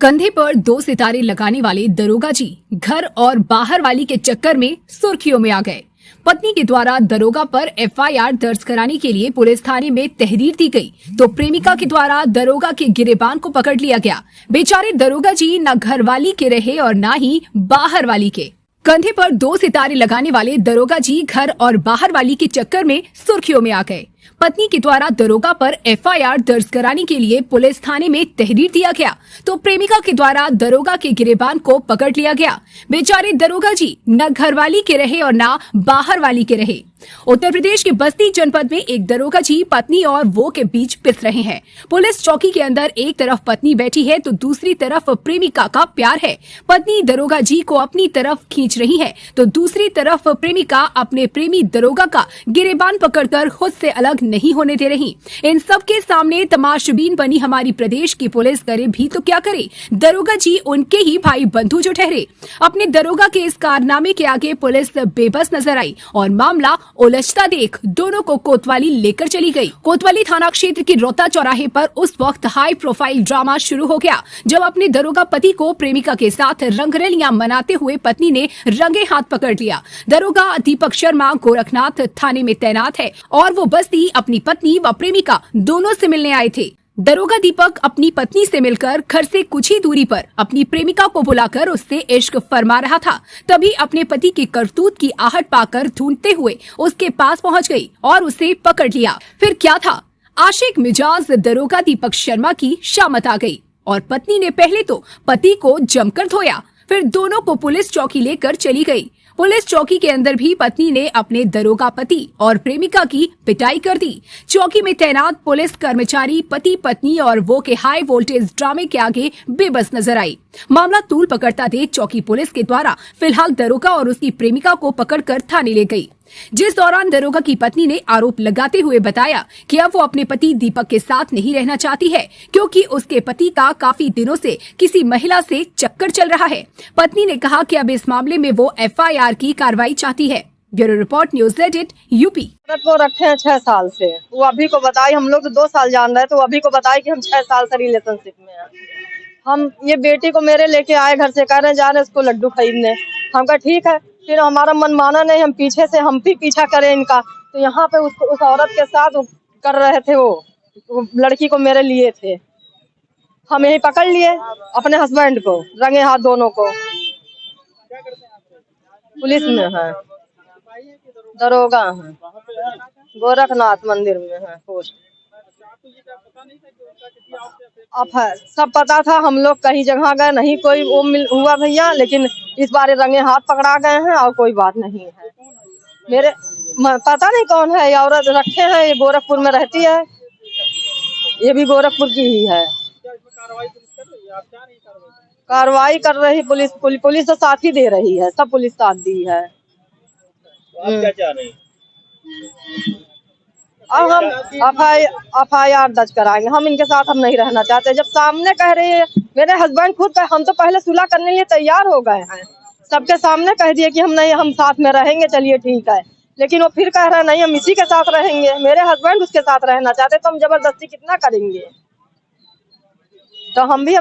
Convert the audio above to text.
कंधे पर 2 सितारे लगाने वाले दरोगा जी घर और बाहर वाली के चक्कर में सुर्खियों में आ गए। पत्नी के द्वारा दरोगा पर एफआईआर दर्ज कराने के लिए पुलिस थाने में तहरीर दी गई तो प्रेमिका के द्वारा दरोगा के गिरेबान को पकड़ लिया गया। बेचारे दरोगा जी न घर वाली के रहे और न ही बाहर वाली के। कंधे पर 2 सितारे लगाने वाले दरोगा जी घर और बाहर वाली के चक्कर में सुर्खियों में आ गए। पत्नी के द्वारा दरोगा पर एफआईआर दर्ज कराने के लिए पुलिस थाने में तहरीर दिया गया तो प्रेमिका के द्वारा दरोगा के गिरेबान को पकड़ लिया गया। बेचारे दरोगा जी न घरवाली के रहे और न बाहर वाली के रहे। उत्तर प्रदेश के बस्ती जनपद में एक दरोगा जी पत्नी और वो के बीच पिस रहे हैं। पुलिस चौकी के अंदर एक तरफ पत्नी बैठी है तो दूसरी तरफ प्रेमिका का प्यार है। पत्नी दरोगा जी को अपनी तरफ खींच रही है तो दूसरी तरफ प्रेमिका अपने प्रेमी दरोगा का गिरेबान पकड़कर खुद से अलग नहीं होने दे रही। इन सब के सामने तमाशबीन बनी हमारी प्रदेश की पुलिस करे भी तो क्या करे। दरोगा जी उनके ही भाई बंधु जो ठहरे। अपने दरोगा के इस कारनामे के आगे पुलिस बेबस नजर आई और मामला उलझता देख दोनों को कोतवाली लेकर चली गई। कोतवाली थाना क्षेत्र की रोता चौराहे पर उस वक्त हाई प्रोफाइल ड्रामा शुरू हो गया जब अपने दरोगा पति को प्रेमिका के साथ रंगरलियां मनाते हुए पत्नी ने रंगे हाथ पकड़ लिया। दरोगा दीपक शर्मा गोरखनाथ थाने में तैनात है और वो बस्ती अपनी पत्नी व प्रेमिका दोनों से मिलने आए थे। दरोगा दीपक अपनी पत्नी से मिलकर घर से कुछ ही दूरी पर अपनी प्रेमिका को बुलाकर उससे इश्क फरमा रहा था। तभी अपने पति के करतूत की आहट पाकर ढूंढते हुए उसके पास पहुंच गई और उसे पकड़ लिया। फिर क्या था, आशिक मिजाज दरोगा दीपक शर्मा की शामत आ गई और पत्नी ने पहले तो पति को जमकर धोया, फिर दोनों को पुलिस चौकी लेकर चली गई। पुलिस चौकी के अंदर भी पत्नी ने अपने दरोगा पति और प्रेमिका की पिटाई कर दी। चौकी में तैनात पुलिस कर्मचारी पति पत्नी और वो के हाई वोल्टेज ड्रामे के आगे बेबस नजर आई। मामला तूल पकड़ता देख चौकी पुलिस के द्वारा फिलहाल दरोगा और उसकी प्रेमिका को पकड़कर थाने ले गई, जिस दौरान दरोगा की पत्नी ने आरोप लगाते हुए बताया कि अब वो अपने पति दीपक के साथ नहीं रहना चाहती है क्योंकि उसके पति का काफी दिनों से किसी महिला से चक्कर चल रहा है। पत्नी ने कहा कि अब इस मामले में वो एफआईआर की कार्रवाई चाहती है। Bureau report, news edit, UP. वो रखे हैं 6 साल से, वो अभी को बताई, हम लोग तो 2 साल जान रहे, तो अभी को बताई कि हम 6 साल से रिलेशनशिप में हैं। हम ये बेटी को मेरे लेके आए घर से, कह रहे जा रहे उसको लड्डू खरीदने। हम कहा ठीक है, फिर हमारा मन माना नहीं, हम पीछे से हम भी पीछा करें इनका, तो यहाँ पे उस औरत के साथ कर रहे थे, वो लड़की को मेरे लिए थे। हम यही पकड़ लिए अपने हस्बैंड को, रंगे हाथ दोनों को। पुलिस में है, दरोगा है, गोरखनाथ मंदिर में है पोस्ट। अब है सब पता था, हम लोग कहीं जगह गए नहीं, कोई वो हुआ भैया, लेकिन इस बार रंगे हाथ पकड़ा गए हैं और कोई बात नहीं है। मेरे पता नहीं कौन है ये औरत, रखे हैं, ये गोरखपुर में रहती है, ये भी गोरखपुर की ही है। कार्रवाई कर रही पुलिस तो साथ ही दे रही है, सब पुलिस साथ दी है। अब हम एफआईआर दर्ज कराएंगे, हम इनके साथ हम नहीं रहना चाहते। जब सामने कह रही है, मेरे हस्बैंड खुद हम तो पहले सुलह करने के लिए तैयार हो गए हैं, सबके सामने कह दिए कि हम नहीं, हम साथ में रहेंगे, चलिए ठीक है, लेकिन वो फिर कह रहा है नहीं हम इसी के साथ रहेंगे। मेरे हस्बैंड उसके साथ रहना चाहते, तो हम जबरदस्ती कितना करेंगे, तो हम भी